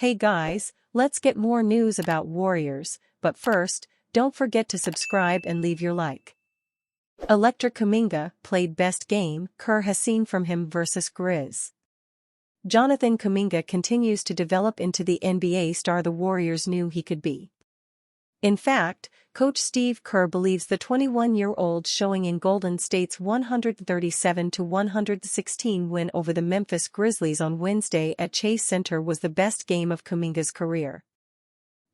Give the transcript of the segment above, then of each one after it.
Hey guys, let's get more news about Warriors, but first, don't forget to subscribe and leave your like. Electric Kuminga played best game Kerr has seen from him versus Grizz. Jonathan Kuminga continues to develop into the NBA star the Warriors knew he could be. In fact, coach Steve Kerr believes the 21-year-old showing in Golden State's 137-116 win over the Memphis Grizzlies on Wednesday at Chase Center was the best game of Kuminga's career.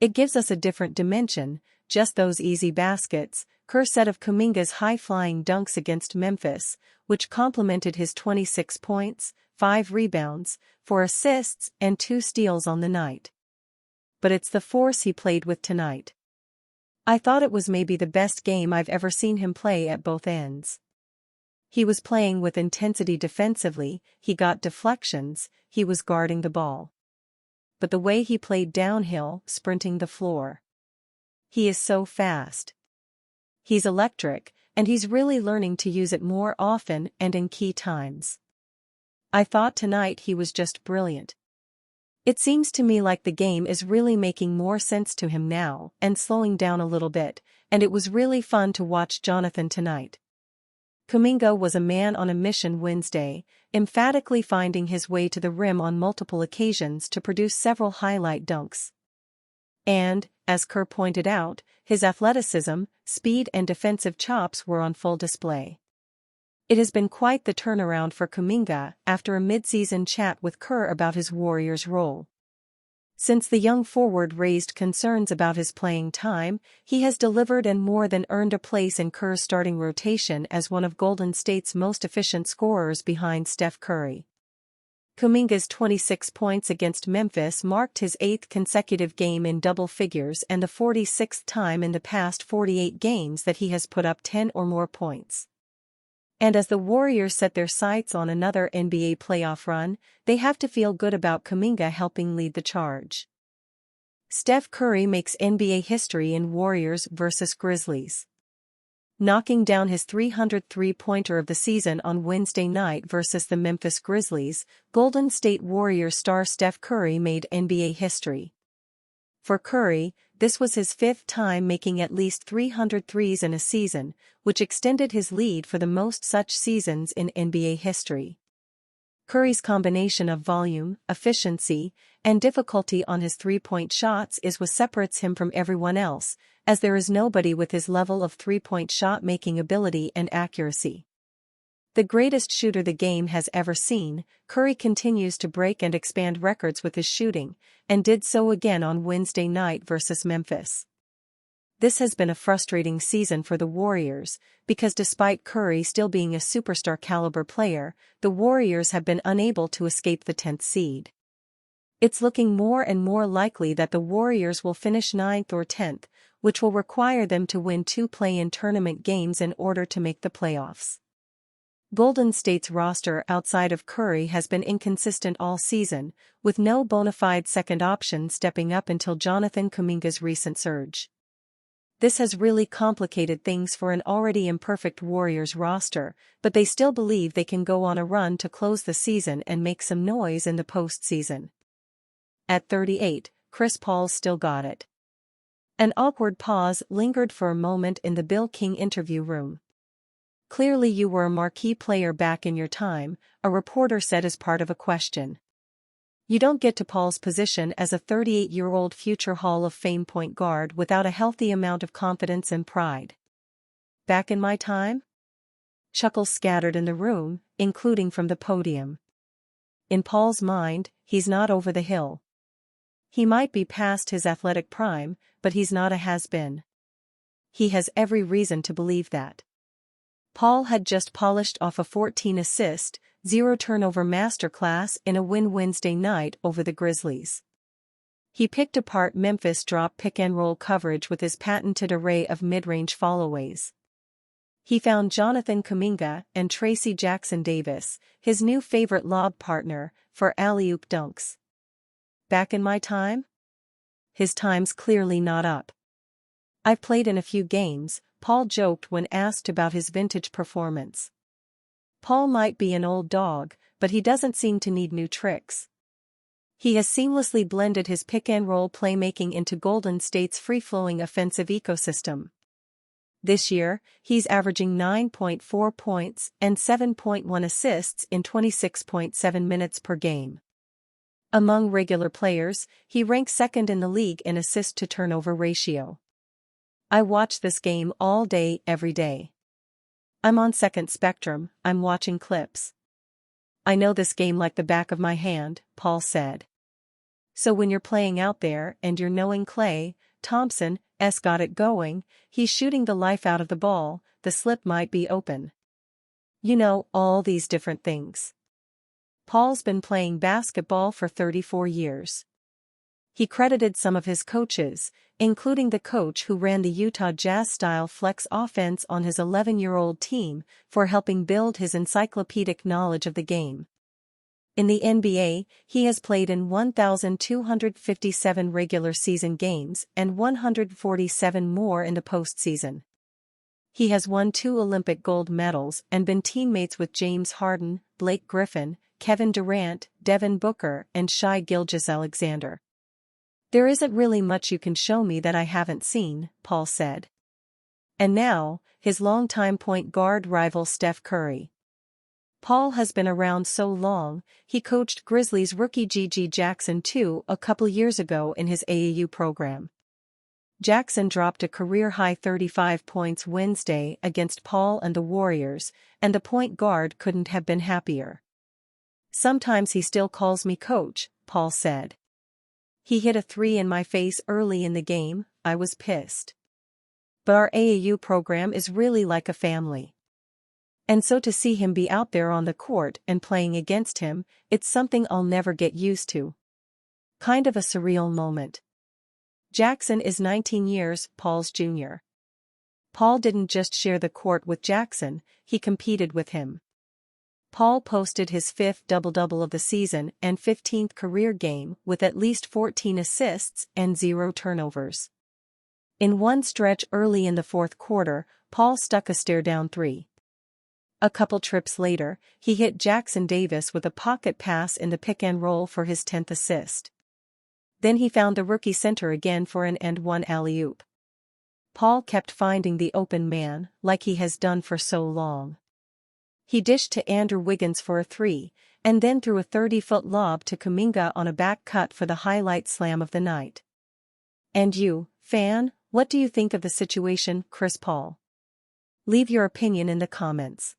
"It gives us a different dimension, just those easy baskets," Kerr said of Kuminga's high-flying dunks against Memphis, which complemented his 26 points, 5 rebounds, 4 assists and 2 steals on the night. "But it's the force he played with tonight. I thought it was maybe the best game I've ever seen him play at both ends. He was playing with intensity defensively, he got deflections, he was guarding the ball. But the way he played downhill, sprinting the floor. He is so fast. He's electric, and he's really learning to use it more often and in key times. I thought tonight he was just brilliant. It seems to me like the game is really making more sense to him now and slowing down a little bit, and it was really fun to watch Jonathan tonight." Kuminga was a man on a mission Wednesday, emphatically finding his way to the rim on multiple occasions to produce several highlight dunks. And, as Kerr pointed out, his athleticism, speed and defensive chops were on full display. It has been quite the turnaround for Kuminga after a mid-season chat with Kerr about his Warriors role. Since the young forward raised concerns about his playing time, he has delivered and more than earned a place in Kerr's starting rotation as one of Golden State's most efficient scorers behind Steph Curry. Kuminga's 26 points against Memphis marked his 8th consecutive game in double figures and the 46th time in the past 48 games that he has put up 10 or more points. And as the Warriors set their sights on another NBA playoff run, they have to feel good about Kuminga helping lead the charge. Steph Curry makes NBA history in Warriors vs Grizzlies. Knocking down his 300th three-pointer of the season on Wednesday night versus the Memphis Grizzlies, Golden State Warriors star Steph Curry made NBA history. For Curry, this was his 5th time making at least 300 threes in a season, which extended his lead for the most such seasons in NBA history. Curry's combination of volume, efficiency, and difficulty on his three-point shots is what separates him from everyone else, as there is nobody with his level of three-point shot-making ability and accuracy. The greatest shooter the game has ever seen, Curry continues to break and expand records with his shooting, and did so again on Wednesday night versus Memphis. This has been a frustrating season for the Warriors, because despite Curry still being a superstar-caliber player, the Warriors have been unable to escape the 10th seed. It's looking more and more likely that the Warriors will finish 9th or 10th, which will require them to win 2 play-in tournament games in order to make the playoffs. Golden State's roster outside of Curry has been inconsistent all season, with no bona fide second option stepping up until Jonathan Kuminga's recent surge. This has really complicated things for an already imperfect Warriors roster, but they still believe they can go on a run to close the season and make some noise in the postseason. At 38, Chris Paul still got it. An awkward pause lingered for a moment in the Bill King interview room. "Clearly you were a marquee player back in your time," a reporter said as part of a question. "You don't get to Paul's position as a 38-year-old future Hall of Fame point guard without a healthy amount of confidence and pride." "Back in my time?" Chuckles scattered in the room, including from the podium. In Paul's mind, he's not over the hill. He might be past his athletic prime, but he's not a has-been. He has every reason to believe that. Paul had just polished off a 14-assist, 0-turnover masterclass in a win Wednesday night over the Grizzlies. He picked apart Memphis drop pick-and-roll coverage with his patented array of mid-range followaways. He found Jonathan Kuminga and Tracy Jackson-Davis, his new favorite lob partner, for alley-oop dunks. Back in my time? His time's clearly not up. "I've played in a few games," Paul joked when asked about his vintage performance. Paul might be an old dog, but he doesn't seem to need new tricks. He has seamlessly blended his pick-and-roll playmaking into Golden State's free-flowing offensive ecosystem. This year, he's averaging 9.4 points and 7.1 assists in 26.7 minutes per game. Among regular players, he ranks second in the league in assist-to-turnover ratio. I watch this game all day, every day. I'm on second spectrum, I'm watching clips. I know this game like the back of my hand, Paul said. So when you're playing out there and you're knowing Klay Thompson's got it going, he's shooting the life out of the ball, the slip might be open. You know, all these different things. Paul's been playing basketball for 34 years. He credited some of his coaches, including the coach who ran the Utah Jazz-style flex offense on his 11-year-old team, for helping build his encyclopedic knowledge of the game. In the NBA, he has played in 1,257 regular season games and 147 more in the postseason. He has won 2 Olympic gold medals and been teammates with James Harden, Blake Griffin, Kevin Durant, Devin Booker, and Shai Gilgeous-Alexander. There isn't really much you can show me that I haven't seen, Paul said. And now, his longtime point guard rival Steph Curry. Paul has been around so long, he coached Grizzlies rookie G.G. Jackson too a couple years ago in his AAU program. Jackson dropped a career-high 35 points Wednesday against Paul and the Warriors, and the point guard couldn't have been happier. Sometimes he still calls me coach, Paul said. He hit a 3 in my face early in the game, I was pissed. But our AAU program is really like a family. And so to see him be out there on the court and playing against him, it's something I'll never get used to. Kind of a surreal moment. Jackson is 19 years Paul's junior. Paul didn't just share the court with Jackson, he competed with him. Paul posted his 5th double-double of the season and 15th career game with at least 14 assists and 0 turnovers. In one stretch early in the fourth quarter, Paul stuck a stare-down 3. A couple trips later, he hit Jackson Davis with a pocket pass in the pick-and-roll for his 10th assist. Then he found the rookie center again for an and-one alley-oop. Paul kept finding the open man, like he has done for so long. He dished to Andrew Wiggins for a 3, and then threw a 30-foot lob to Kuminga on a back cut for the highlight slam of the night. And you, fan, what do you think of the situation, Chris Paul? Leave your opinion in the comments.